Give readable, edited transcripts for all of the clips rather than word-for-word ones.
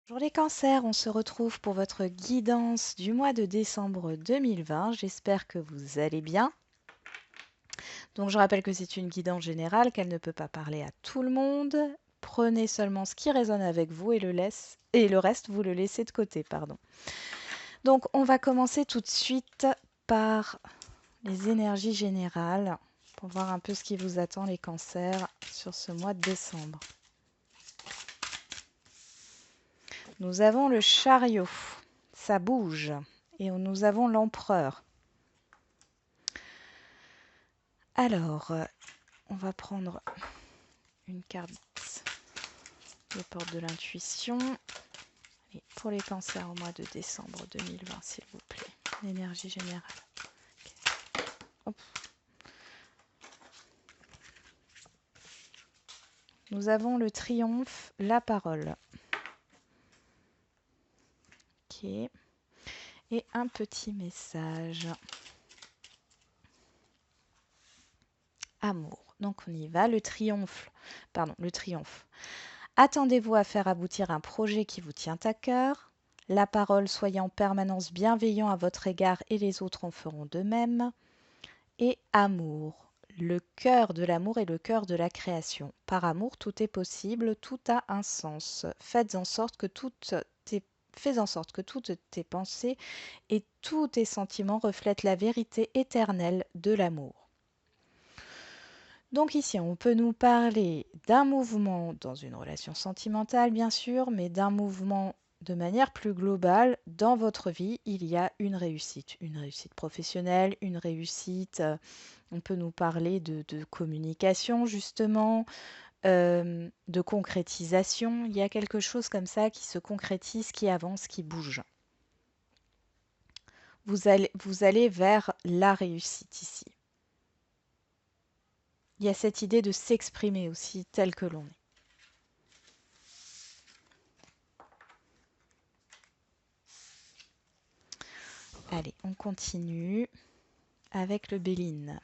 Bonjour les cancers, on se retrouve pour votre guidance du mois de décembre 2020. J'espère que vous allez bien. Donc je rappelle que c'est une guidance générale, qu'elle ne peut pas parler à tout le monde. Prenez seulement ce qui résonne avec vous et le reste, vous le laissez de côté, pardon. Donc on va commencer tout de suite par les énergies générales pour voir un peu ce qui vous attend les cancers sur ce mois de décembre. Nous avons le chariot, ça bouge, et nous avons l'empereur. Alors, on va prendre une carte des portes de l'intuition. Et pour les cancers au mois de décembre 2020, s'il vous plaît. L'énergie générale. Hop. Nous avons le triomphe, la parole. Ok. Et un petit message. Amour. Donc on y va. Le triomphe. Attendez-vous à faire aboutir un projet qui vous tient à cœur. La parole, soyez en permanence bienveillant à votre égard et les autres en feront de même. Et amour. Le cœur de l'amour est le cœur de la création. Par amour, tout est possible, tout a un sens. Faites en sorte que toutes tes pensées et tous tes sentiments reflètent la vérité éternelle de l'amour. Donc ici, on peut nous parler d'un mouvement dans une relation sentimentale, bien sûr, mais d'un mouvement de manière plus globale. Dans votre vie, il y a une réussite professionnelle, une réussite, on peut nous parler de communication, justement, de concrétisation. Il y a quelque chose comme ça qui se concrétise, qui avance, qui bouge. Vous allez vers la réussite ici. Il y a cette idée de s'exprimer aussi tel que l'on est. Allez, on continue avec le Béline.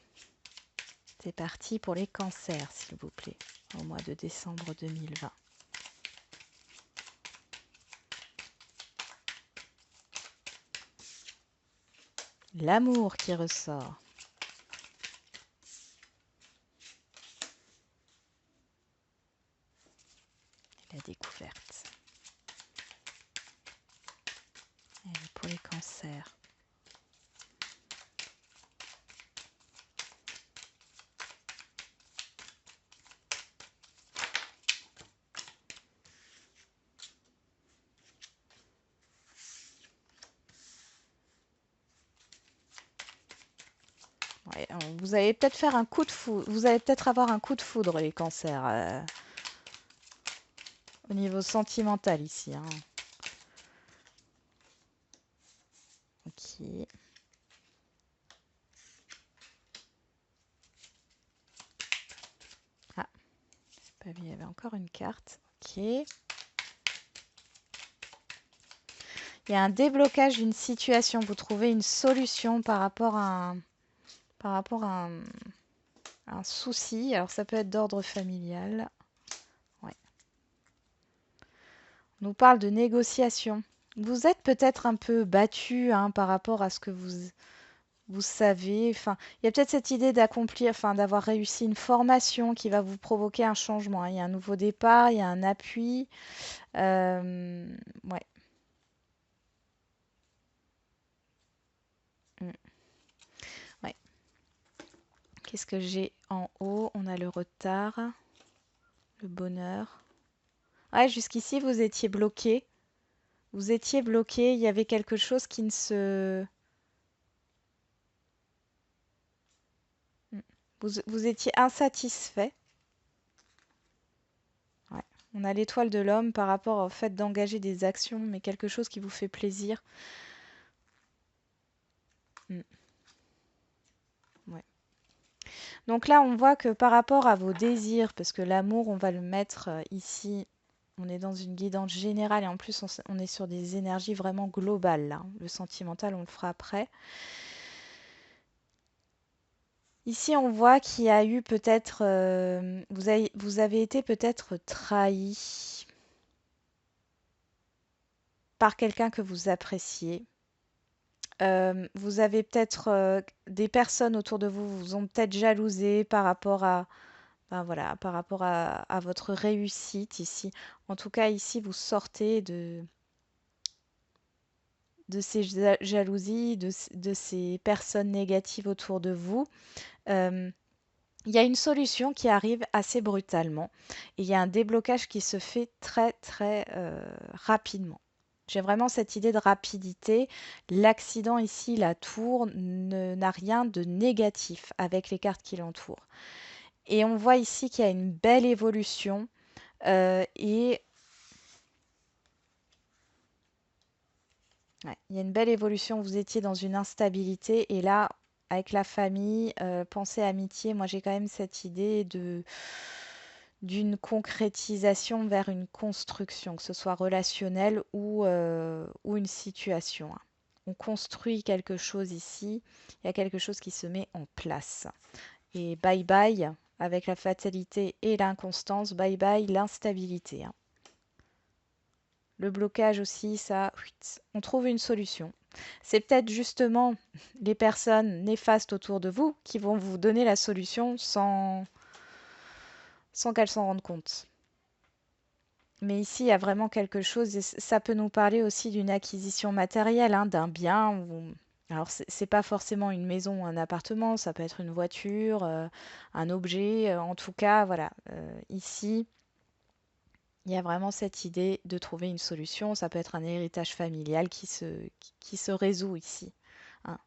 C'est parti pour les cancers, s'il vous plaît, au mois de décembre 2020. L'amour qui ressort. La découverte. Allez, pour les cancers. Ouais, vous allez peut-être faire un coup de foudre. Vous allez peut-être avoir un coup de foudre, les cancers, au niveau sentimental ici. Hein. Ok. Ah, j'ai pas vu, il y avait encore une carte. Ok. Il y a un déblocage d'une situation. Vous trouvez une solution par rapport à un souci. Alors ça peut être d'ordre familial. Ouais. On nous parle de négociation. Vous êtes peut-être un peu battu hein, par rapport à ce que vous savez. Enfin, il y a peut-être cette idée d'accomplir, enfin, d'avoir réussi une formation qui va vous provoquer un changement. Hein. Il y a un nouveau départ, il y a un appui. Ouais. Mm. Ouais. Qu'est-ce que j'ai en haut? On a le retard, le bonheur. Ouais, jusqu'ici, vous étiez bloqué. Vous étiez bloqué. Il y avait quelque chose qui ne se... Mm. Vous étiez insatisfait. Ouais. On a l'étoile de l'homme par rapport au fait d'engager des actions, mais quelque chose qui vous fait plaisir. Mm. Ouais. Donc là, on voit que par rapport à vos désirs, parce que l'amour, on va le mettre ici, on est dans une guidance générale et en plus, on est sur des énergies vraiment globales. Là. Le sentimental, on le fera après. Ici, on voit qu'il y a eu peut-être, vous avez été peut-être trahi. par quelqu'un que vous appréciez. Vous avez peut-être des personnes autour de vous vous ont peut-être jalousé par rapport à, ben voilà, par rapport à votre réussite ici. En tout cas, ici, vous sortez de ces jalousies, de ces personnes négatives autour de vous. Euh, il y a une solution qui arrive assez brutalement et il y a un déblocage qui se fait très très rapidement. J'ai vraiment cette idée de rapidité. L'accident ici, la tour, n'a rien de négatif avec les cartes qui l'entourent. Et on voit ici qu'il y a une belle évolution et ouais, il y a une belle évolution. Vous étiez dans une instabilité et là, avec la famille, pensée amitié, moi j'ai quand même cette idée d'une concrétisation vers une construction, que ce soit relationnelle ou une situation, hein. On construit quelque chose ici, il y a quelque chose qui se met en place. Et bye bye avec la fatalité et l'inconstance, bye bye l'instabilité, hein. Le blocage aussi, ça, on trouve une solution. C'est peut-être justement les personnes néfastes autour de vous qui vont vous donner la solution sans qu'elles s'en rendent compte. Mais ici, il y a vraiment quelque chose, et ça peut nous parler aussi d'une acquisition matérielle, hein, d'un bien. Alors, c'est pas forcément une maison ou un appartement, ça peut être une voiture, un objet. En tout cas, voilà. Ici, il y a vraiment cette idée de trouver une solution. Ça peut être un héritage familial qui se résout ici, hein.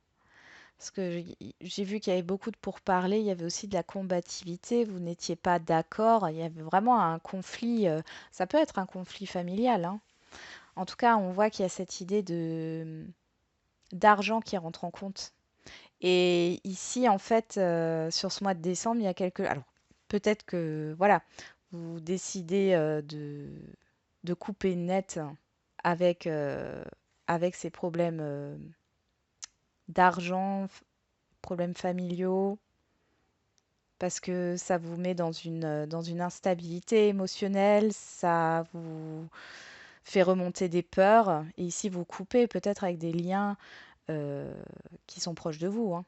Parce que j'ai vu qu'il y avait beaucoup de pourparlers, il y avait aussi de la combativité, vous n'étiez pas d'accord, il y avait vraiment un conflit, ça peut être un conflit familial, hein. En tout cas, on voit qu'il y a cette idée d'argent qui rentre en compte. Et ici, en fait, sur ce mois de décembre, il y a quelques... Alors, peut-être que, voilà, vous décidez de couper net avec, avec ces problèmes d'argent, problèmes familiaux, parce que ça vous met dans une instabilité émotionnelle, ça vous fait remonter des peurs, et ici vous coupez peut-être avec des liens euh, qui sont proches de vous, hein,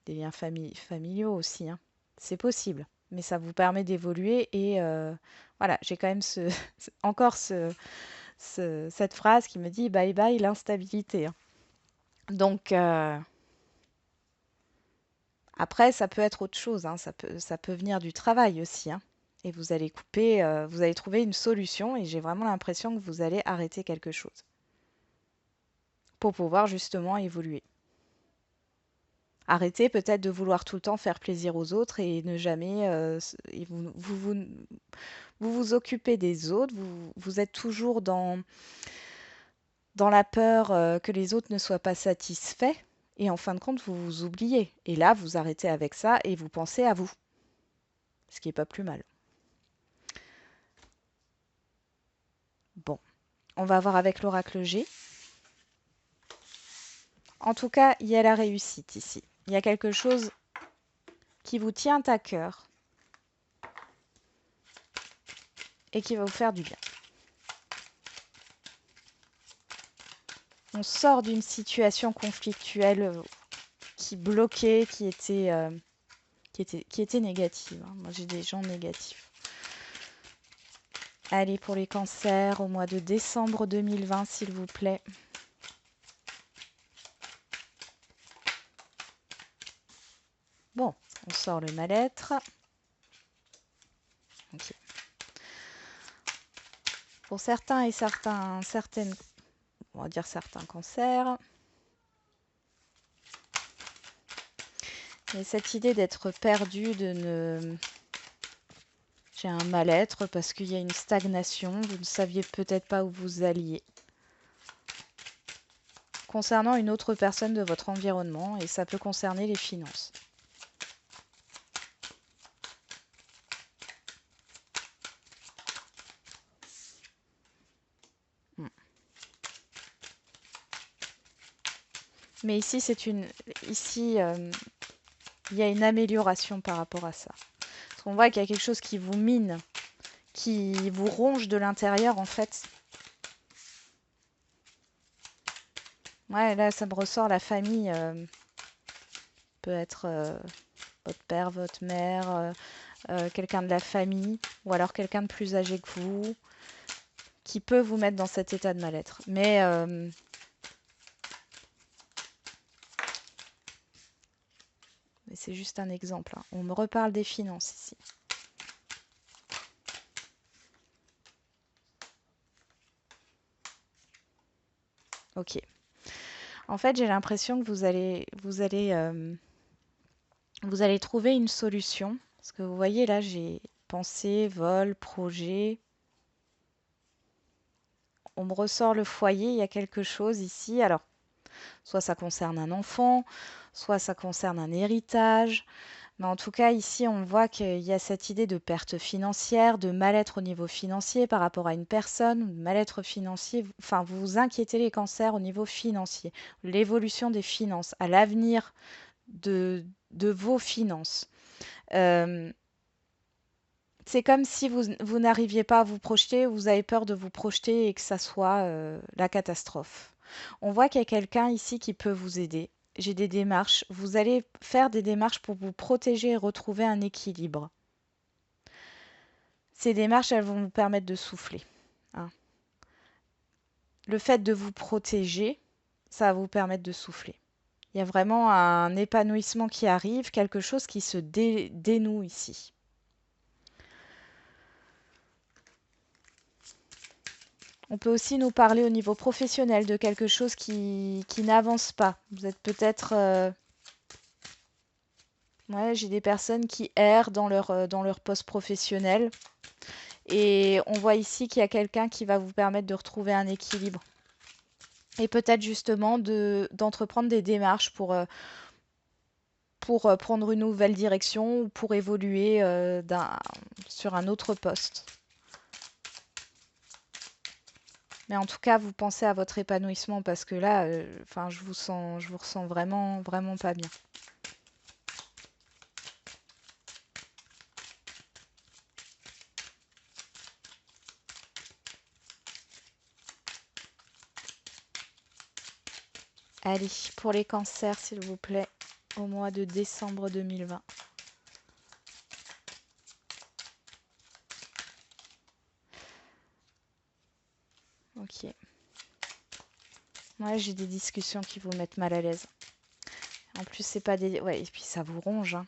des liens familiaux aussi, hein. C'est possible, mais ça vous permet d'évoluer et voilà, j'ai quand même encore cette phrase qui me dit bye bye l'instabilité, hein. Donc, après, ça peut être autre chose, hein, ça peut venir du travail aussi, hein. Et vous allez couper, vous allez trouver une solution et j'ai vraiment l'impression que vous allez arrêter quelque chose pour pouvoir justement évoluer. Arrêter peut-être de vouloir tout le temps faire plaisir aux autres et ne jamais et vous vous occupez des autres, vous êtes toujours dans la peur que les autres ne soient pas satisfaits et en fin de compte vous vous oubliez. Et là vous arrêtez avec ça et vous pensez à vous, ce qui est pas plus mal. Bon, on va voir avec l'oracle G. En tout cas, il y a la réussite ici. Il y a quelque chose qui vous tient à cœur et qui va vous faire du bien. On sort d'une situation conflictuelle qui bloquait, qui était négative, hein. Moi, j'ai des gens négatifs. Allez, pour les cancers, au mois de décembre 2020, s'il vous plaît. Bon, on sort le mal-être. Okay. Pour certains et certaines, on va dire certains cancers, il y a cette idée d'être perdu, j'ai un mal-être parce qu'il y a une stagnation, vous ne saviez peut-être pas où vous alliez. Concernant une autre personne de votre environnement, et ça peut concerner les finances. Mais ici, il y a une amélioration par rapport à ça. Parce qu'on voit qu'il y a quelque chose qui vous mine, qui vous ronge de l'intérieur, en fait. Ouais, là, ça me ressort la famille. Peut être votre père, votre mère, quelqu'un de la famille, ou alors quelqu'un de plus âgé que vous, qui peut vous mettre dans cet état de mal-être. Mais c'est juste un exemple, hein. On me reparle des finances ici. Ok. En fait, j'ai l'impression que vous allez trouver une solution. Parce que vous voyez, là, j'ai pensée, vol, projet. On me ressort le foyer, il y a quelque chose ici. Alors, soit ça concerne un enfant, soit ça concerne un héritage. Mais en tout cas, ici, on voit qu'il y a cette idée de perte financière, de mal-être au niveau financier par rapport à une personne, mal-être financier. Enfin, vous vous inquiétez les cancers au niveau financier, l'évolution des finances, à l'avenir de vos finances. Euh, c'est comme si vous n'arriviez pas à vous projeter, vous avez peur de vous projeter et que ça soit la catastrophe. On voit qu'il y a quelqu'un ici qui peut vous aider. J'ai des démarches. Vous allez faire des démarches pour vous protéger et retrouver un équilibre. Ces démarches, elles vont vous permettre de souffler, hein. Le fait de vous protéger, ça va vous permettre de souffler. Il y a vraiment un épanouissement qui arrive, quelque chose qui se dénoue ici. On peut aussi nous parler au niveau professionnel de quelque chose qui n'avance pas. Vous êtes peut-être... ouais, j'ai des personnes qui errent dans leur poste professionnel. Et on voit ici qu'il y a quelqu'un qui va vous permettre de retrouver un équilibre. Et peut-être justement d'entreprendre des démarches pour prendre une nouvelle direction ou pour évoluer sur un autre poste. Mais en tout cas, vous pensez à votre épanouissement parce que là, enfin, je vous ressens vraiment, vraiment pas bien. Allez, pour les cancers, s'il vous plaît, au mois de décembre 2020. Ok. Ouais, j'ai des discussions qui vous mettent mal à l'aise. En plus, c'est pas des... Ouais, et puis ça vous ronge, hein.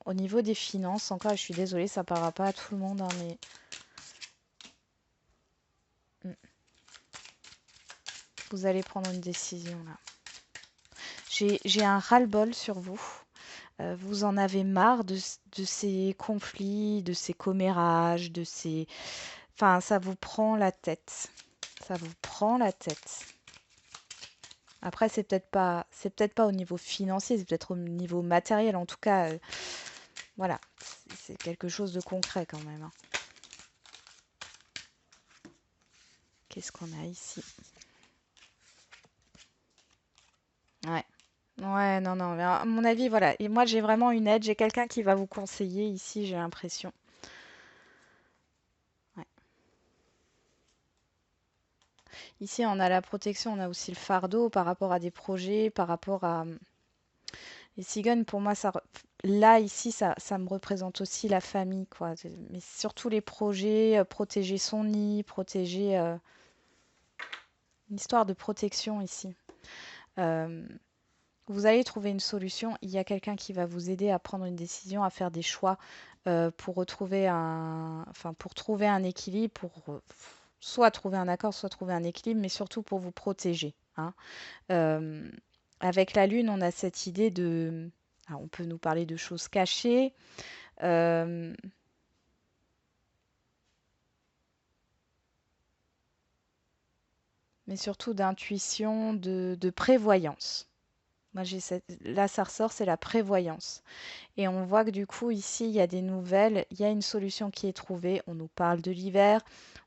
Au niveau des finances, encore, je suis désolée, ça parlera pas à tout le monde, hein, mais... Mm. Vous allez prendre une décision, là. J'ai un ras-le-bol sur vous. Vous en avez marre de ces conflits, de ces commérages, de ces... Enfin, ça vous prend la tête. Ça vous prend la tête. Après, c'est peut-être pas au niveau financier, c'est peut-être au niveau matériel. En tout cas, voilà, c'est quelque chose de concret quand même, hein. Qu'est-ce qu'on a ici? Ouais. Ouais, non, non. Mais à mon avis, voilà. Et moi, j'ai vraiment une aide. J'ai quelqu'un qui va vous conseiller ici, j'ai l'impression. Ouais. Ici, on a la protection, on a aussi le fardeau par rapport à des projets, par rapport à... Les cigognes, pour moi, là, ici, ça me représente aussi la famille, quoi. Mais surtout les projets, protéger son nid, protéger... Une histoire de protection ici. Euh, Vous allez trouver une solution. Il y a quelqu'un qui va vous aider à prendre une décision, à faire des choix pour enfin, pour trouver un équilibre, pour soit trouver un accord, soit trouver un équilibre, mais surtout pour vous protéger, hein. Euh, Avec la Lune, on a cette idée de... Alors, on peut nous parler de choses cachées, euh, mais surtout d'intuition, de prévoyance. Moi, là, ça ressort, c'est la prévoyance. Et on voit que du coup, ici, il y a des nouvelles, il y a une solution qui est trouvée. On nous parle de l'hiver,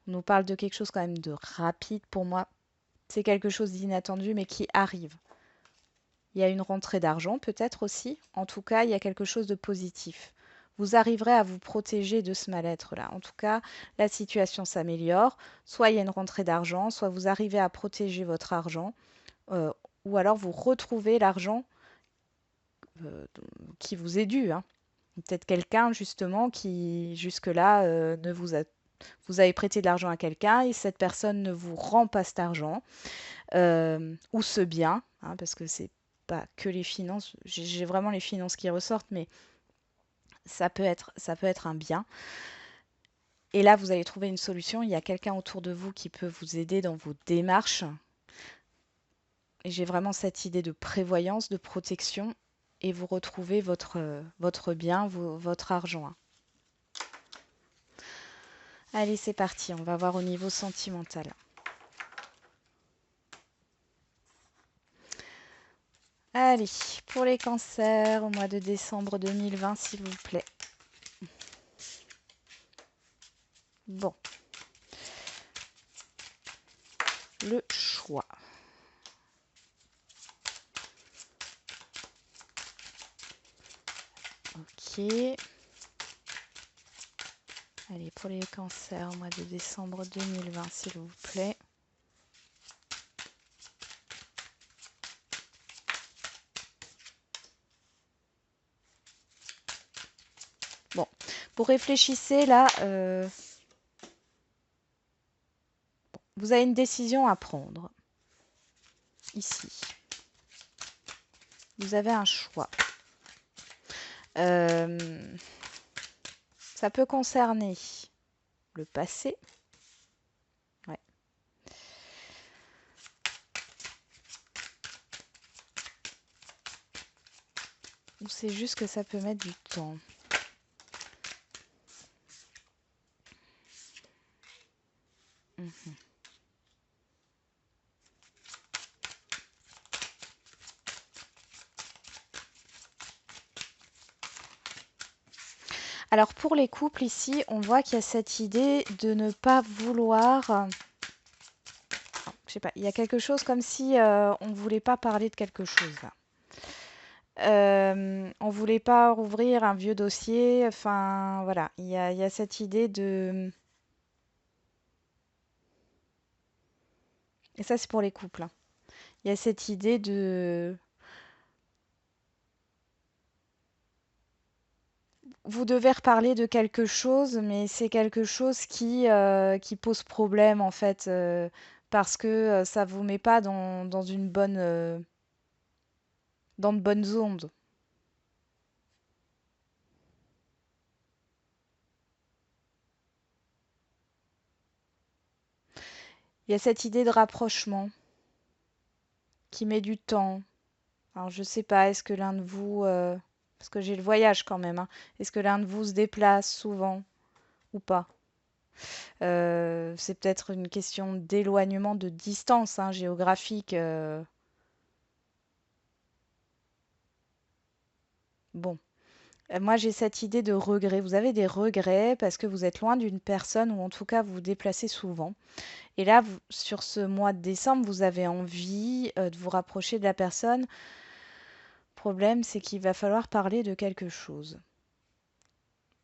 on nous parle de quelque chose quand même de rapide. Pour moi, c'est quelque chose d'inattendu, mais qui arrive. Il y a une rentrée d'argent peut-être aussi. En tout cas, il y a quelque chose de positif. vous arriverez à vous protéger de ce mal-être-là. En tout cas, la situation s'améliore. Soit il y a une rentrée d'argent, soit vous arrivez à protéger votre argent, euh, ou alors vous retrouvez l'argent euh, qui vous est dû, hein. Peut-être quelqu'un justement qui jusque-là ne vous a vous avez prêté de l'argent à quelqu'un et cette personne ne vous rend pas cet argent ou ce bien, hein, parce que c'est pas que les finances, j'ai vraiment les finances qui ressortent, mais ça peut être un bien. Et là, vous allez trouver une solution. Il y a quelqu'un autour de vous qui peut vous aider dans vos démarches. Et j'ai vraiment cette idée de prévoyance, de protection, et vous retrouvez votre bien, votre argent, hein. Allez, c'est parti. On va voir au niveau sentimental. Allez, pour les cancers, au mois de décembre 2020, s'il vous plaît. Bon, le choix. Ok. Allez, pour les cancers, au mois de décembre 2020, s'il vous plaît. Bon, vous réfléchissez là. Vous avez une décision à prendre. Ici. Vous avez un choix. Ça peut concerner le passé. Ouais. Ou c'est juste que ça peut mettre du temps. Mhm. Alors pour les couples ici, on voit qu'il y a cette idée de ne pas vouloir. Je sais pas, il y a quelque chose comme si on ne voulait pas parler de quelque chose là. On voulait pas rouvrir un vieux dossier. Enfin voilà, il y a cette idée de. Et ça c'est pour les couples, hein. Il y a cette idée de. Vous devez reparler de quelque chose, mais c'est quelque chose qui pose problème en fait, parce que ça vous met pas dans une bonne, dans de bonnes ondes. Il y a cette idée de rapprochement qui met du temps. Alors je sais pas, est-ce que l'un de vous, parce que j'ai le voyage quand même, hein, est-ce que l'un de vous se déplace souvent ou pas? C'est peut-être une question d'éloignement, de distance, hein, géographique. Bon. Moi, j'ai cette idée de regret. Vous avez des regrets parce que vous êtes loin d'une personne ou en tout cas vous vous déplacez souvent. Et là, sur ce mois de décembre, vous avez envie de vous rapprocher de la personne. Le problème, c'est qu'il va falloir parler de quelque chose,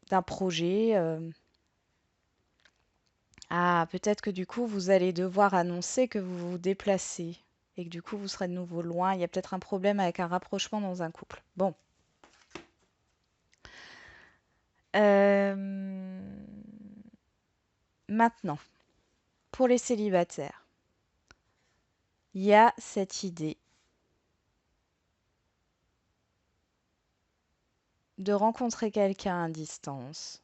d'un projet. Ah, peut-être que du coup, vous allez devoir annoncer que vous vous déplacez et que du coup, vous serez de nouveau loin. Il y a peut-être un problème avec un rapprochement dans un couple. Bon. Euh, Maintenant, pour les célibataires, il y a cette idée de rencontrer quelqu'un à distance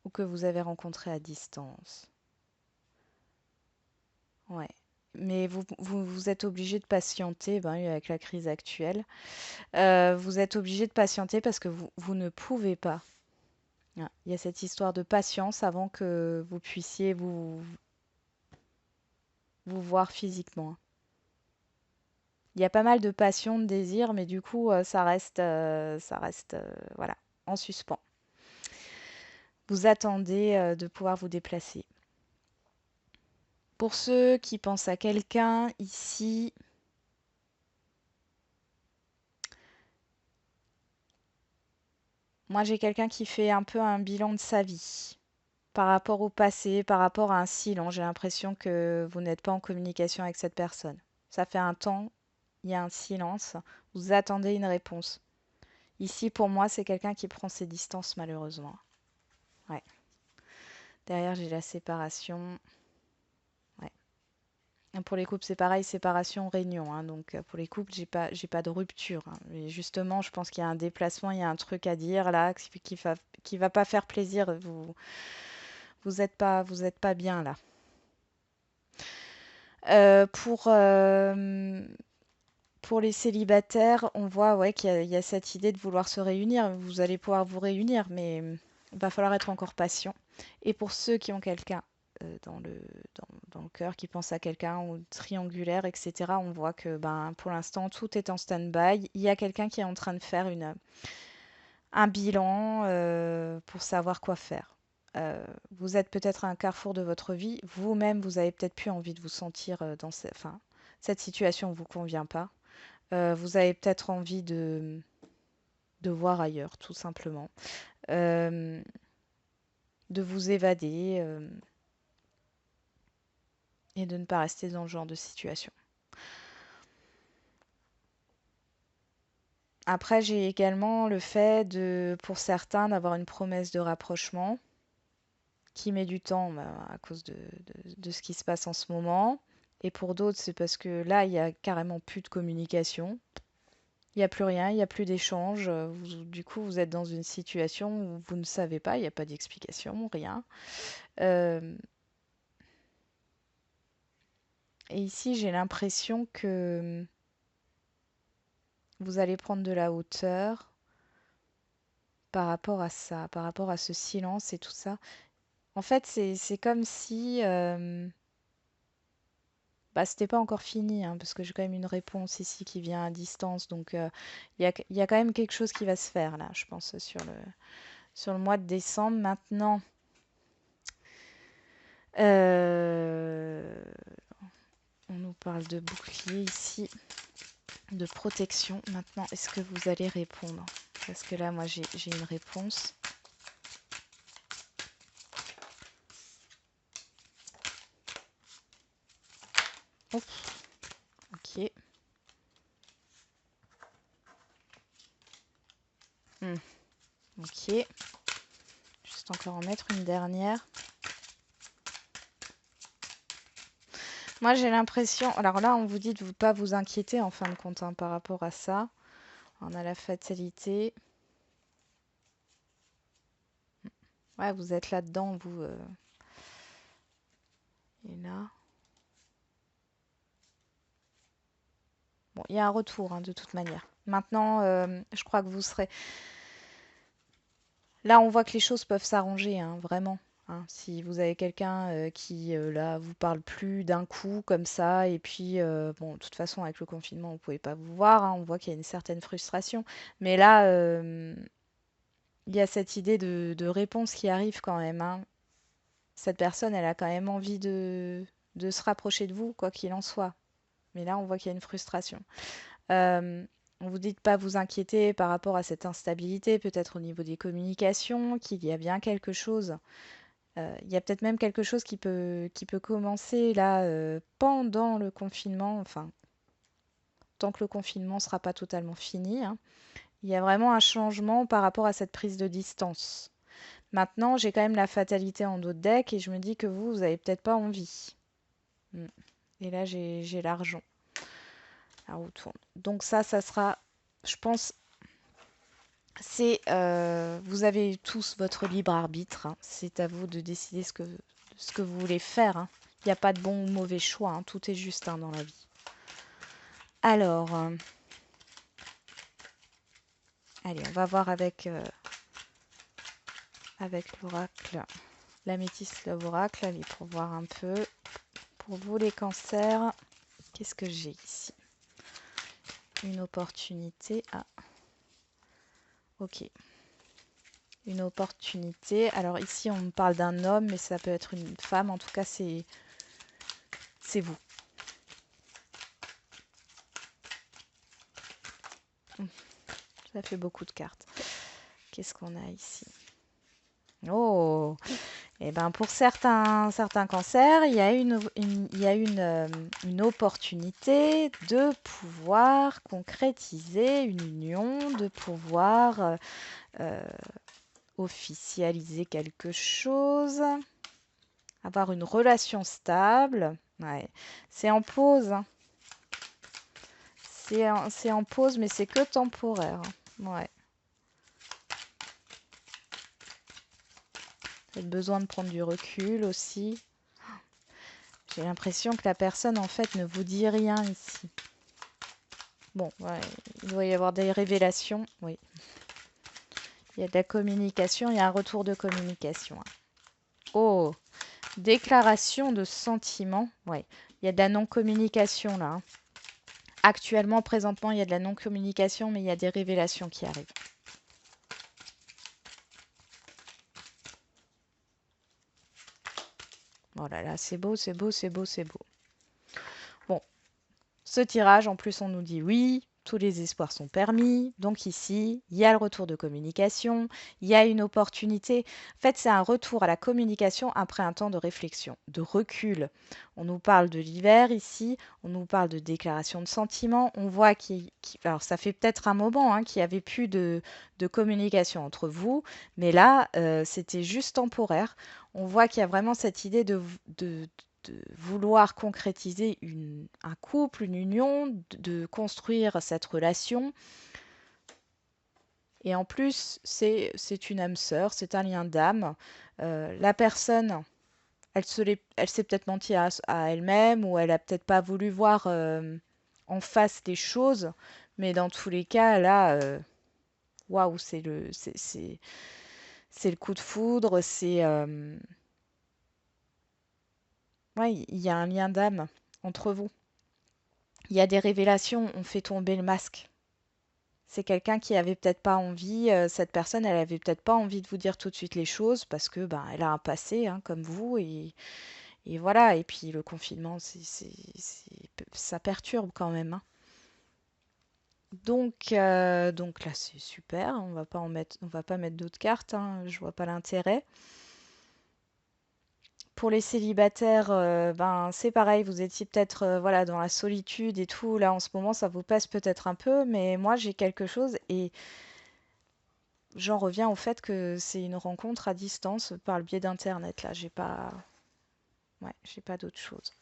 ou que vous avez rencontré à distance. Ouais. Mais vous êtes obligé de patienter, ben, oui, avec la crise actuelle. Vous êtes obligé de patienter parce que vous ne pouvez pas. Ah, il y a cette histoire de patience avant que vous puissiez vous voir physiquement. Il y a pas mal de passion, de désir, mais du coup, ça reste, voilà, en suspens. Vous attendez de pouvoir vous déplacer. Pour ceux qui pensent à quelqu'un ici, Moi, j'ai quelqu'un qui fait un peu un bilan de sa vie par rapport au passé, par rapport à un silence. J'ai l'impression que vous n'êtes pas en communication avec cette personne. Ça fait un temps, il y a un silence, vous attendez une réponse. Ici, pour moi, c'est quelqu'un qui prend ses distances, malheureusement. Ouais. Derrière, j'ai la séparation. Ouais. Et pour les couples, c'est pareil, séparation, réunion, hein. Donc, pour les couples, j'ai pas de rupture, hein. Mais justement, je pense qu'il y a un déplacement, il y a un truc à dire là qui va pas faire plaisir. Vous êtes pas bien là. Euh, pour, euh, pour les célibataires, on voit ouais, il y a cette idée de vouloir se réunir. Vous allez pouvoir vous réunir, mais il va falloir être encore patient. Et pour ceux qui ont quelqu'un dans le cœur, qui pense à quelqu'un, ou triangulaire, etc., on voit que ben, pour l'instant, tout est en stand-by. Il y a quelqu'un qui est en train de faire un bilan pour savoir quoi faire. Vous êtes peut-être à un carrefour de votre vie. Vous-même, vous avez peut-être plus envie de vous sentir enfin, cette situation ne vous convient pas. Vous avez peut-être envie de voir ailleurs, tout simplement. Euh, de vous évader et de ne pas rester dans ce genre de situation. Après, j'ai également le fait de, pour certains, d'avoir une promesse de rapprochement qui met du temps à cause de ce qui se passe en ce moment. Et pour d'autres, c'est parce que là, il y a carrément plus de communication. Il n'y a plus rien, il n'y a plus d'échange. Du coup, vous êtes dans une situation où vous ne savez pas, il n'y a pas d'explication, rien. Euh, et ici, j'ai l'impression que vous allez prendre de la hauteur par rapport à ça, par rapport à ce silence et tout ça. En fait, c'est comme si bah, c'était pas encore fini, hein, parce que j'ai quand même une réponse ici qui vient à distance. Donc, il y a quand même quelque chose qui va se faire là, je pense, sur le mois de décembre. Maintenant, euh, on nous parle de bouclier ici, de protection. Maintenant, est-ce que vous allez répondre? Parce que là, moi, j'ai une réponse. Hop, ok. Hmm, ok. Juste encore en mettre une dernière. Moi, j'ai l'impression. Alors là, on vous dit de ne pas vous inquiéter en fin de compte hein, par rapport à ça. On a la fatalité. Ouais, vous êtes là-dedans, vous. Et là. Bon, il y a un retour hein, de toute manière. Maintenant, je crois que vous serez. Là, on voit que les choses peuvent s'arranger, hein, vraiment. Hein. Si vous avez quelqu'un qui, là, vous parle plus d'un coup comme ça, et puis, bon, de toute façon, avec le confinement, vous pouvez pas vous voir, hein, on voit qu'il y a une certaine frustration. Mais là, il y a cette idée de réponse qui arrive quand même. Hein. Cette personne, elle a quand même envie de se rapprocher de vous, quoi qu'il en soit. Mais là, on voit qu'il y a une frustration. On vous dit de pas vous inquiéter par rapport à cette instabilité, peut-être au niveau des communications, qu'il y a bien quelque chose. Il y a peut-être même quelque chose qui peut commencer là pendant le confinement, enfin, tant que le confinement ne sera pas totalement fini. Hein. Il y a vraiment un changement par rapport à cette prise de distance. Maintenant, j'ai quand même la fatalité en dos de deck et je me dis que vous avez peut-être pas envie. Mm. Et là, j'ai l'argent. La roue tourne. Donc ça sera, je pense, c'est vous avez tous votre libre arbitre. Hein. C'est à vous de décider ce que vous voulez faire. Hein. Il n'y a pas de bon ou mauvais choix. Hein. Tout est juste hein, dans la vie. Alors, allez, on va voir avec l'oracle, l'améthyste, l'oracle, allez, pour voir un peu. Pour vous les cancers, qu'est-ce que j'ai ici? Une opportunité. Ah, ok. Une opportunité. Alors ici, on me parle d'un homme, mais ça peut être une femme. En tout cas, c'est vous. Ça fait beaucoup de cartes. Qu'est-ce qu'on a ici? Oh! Eh ben, pour certains cancers, il y a une opportunité de pouvoir concrétiser une union, de pouvoir euh, officialiser quelque chose, avoir une relation stable. Ouais. C'est en pause, hein. C'est en pause, mais c'est que temporaire, hein. Ouais. Vous avez besoin de prendre du recul aussi. J'ai l'impression que la personne, en fait, ne vous dit rien ici. Bon, ouais, il doit y avoir des révélations, oui. Il y a de la communication, il y a un retour de communication, hein. Oh, déclaration de sentiment, oui. Il y a de la non-communication là, hein. Actuellement, présentement, il y a de la non-communication, mais il y a des révélations qui arrivent. Oh là là, c'est beau, c'est beau, c'est beau, c'est beau. Bon, ce tirage, en plus, on nous dit oui, tous les espoirs sont permis. Donc ici, il y a le retour de communication, il y a une opportunité. En fait, c'est un retour à la communication après un temps de réflexion, de recul. On nous parle de l'hiver ici, on nous parle de déclaration de sentiments. On voit alors ça fait peut-être un moment hein, qu'il n'y avait plus de communication entre vous, mais là, c'était juste temporaire. On voit qu'il y a vraiment cette idée de vouloir concrétiser un couple, une union, de construire cette relation. Et en plus, c'est une âme sœur, c'est un lien d'âme. La personne, elle s'est peut-être menti à elle-même ou elle a peut-être pas voulu voir en face les choses. Mais dans tous les cas, là, waouh, c'est le coup de foudre. Ouais, il y a un lien d'âme entre vous. Il y a des révélations, on fait tomber le masque. C'est quelqu'un qui avait peut-être pas envie, cette personne, elle avait peut-être pas envie de vous dire tout de suite les choses parce que ben elle a un passé hein, comme vous et voilà. Et puis le confinement, ça perturbe quand même, hein. Donc là c'est super. On va pas mettre d'autres cartes, hein, je vois pas l'intérêt. Pour les célibataires, ben c'est pareil, vous étiez peut-être voilà dans la solitude et tout. Là en ce moment, ça vous passe peut-être un peu, mais moi j'ai quelque chose et j'en reviens au fait que c'est une rencontre à distance par le biais d'internet. Là, j'ai pas d'autre chose.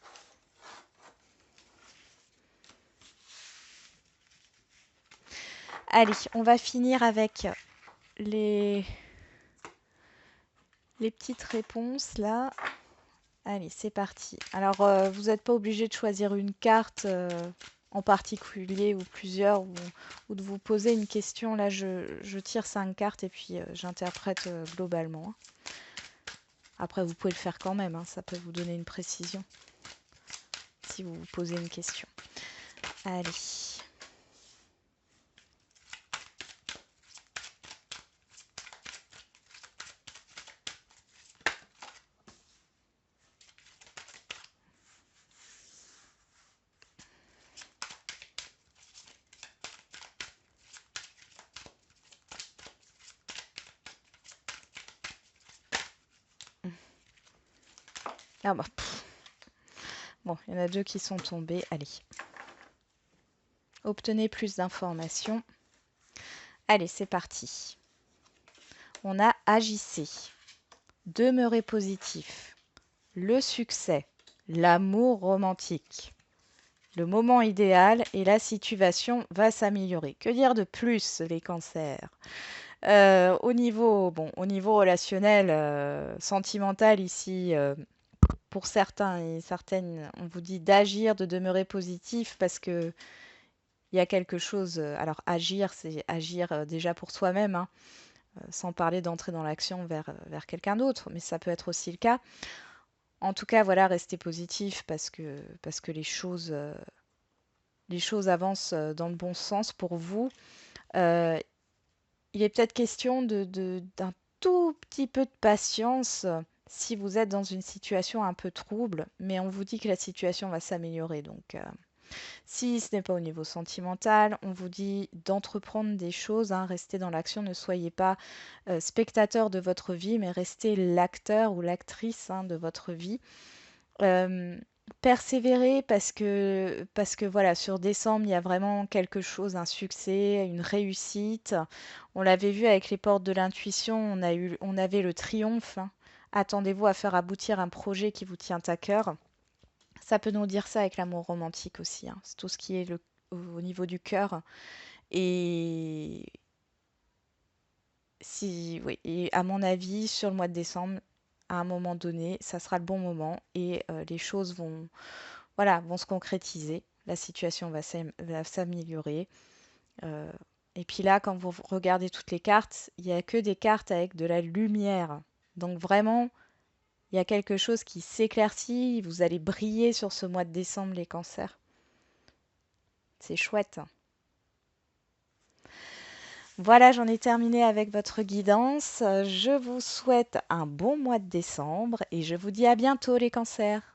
Allez, on va finir avec les les petites réponses là. Allez, c'est parti. Alors, vous n'êtes pas obligé de choisir une carte en particulier ou plusieurs ou de vous poser une question. Là, je tire 5 cartes et puis j'interprète globalement, hein. Après, vous pouvez le faire quand même, hein, ça peut vous donner une précision si vous vous posez une question. Allez. Ah bah, bon, il y en a 2 qui sont tombés. Allez. Obtenez plus d'informations. Allez, c'est parti. On a agissez. Demeurez positif. Le succès. L'amour romantique. Le moment idéal et la situation va s'améliorer. Que dire de plus, les cancers? Au niveau relationnel, sentimental ici, pour certains et certaines, on vous dit d'agir, de demeurer positif parce que il y a quelque chose. Alors agir, c'est agir déjà pour soi-même, hein, sans parler d'entrer dans l'action vers quelqu'un d'autre, mais ça peut être aussi le cas. En tout cas, voilà, restez positif parce que les choses avancent dans le bon sens pour vous. Euh, il est peut-être question d'un tout petit peu de patience si vous êtes dans une situation un peu trouble, mais on vous dit que la situation va s'améliorer. Donc, Si ce n'est pas au niveau sentimental, on vous dit d'entreprendre des choses, hein, restez dans l'action, ne soyez pas spectateur de votre vie, mais restez l'acteur ou l'actrice, hein, de votre vie. Euh, Persévérer parce que voilà, sur décembre, il y a vraiment quelque chose, un succès, une réussite. On l'avait vu avec les portes de l'intuition, on avait le triomphe, hein. Attendez-vous à faire aboutir un projet qui vous tient à cœur. Ça peut nous dire ça avec l'amour romantique aussi, hein. C'est tout ce qui est au niveau du cœur. Et si, oui, et à mon avis, sur le mois de décembre, à un moment donné, ça sera le bon moment et les choses vont, voilà, vont se concrétiser. La situation va s'améliorer. Euh, et puis là, quand vous regardez toutes les cartes, il n'y a que des cartes avec de la lumière. Donc vraiment, il y a quelque chose qui s'éclaircit. Vous allez briller sur ce mois de décembre, les cancers. C'est chouette. Voilà, j'en ai terminé avec votre guidance. Je vous souhaite un bon mois de décembre et je vous dis à bientôt les cancers.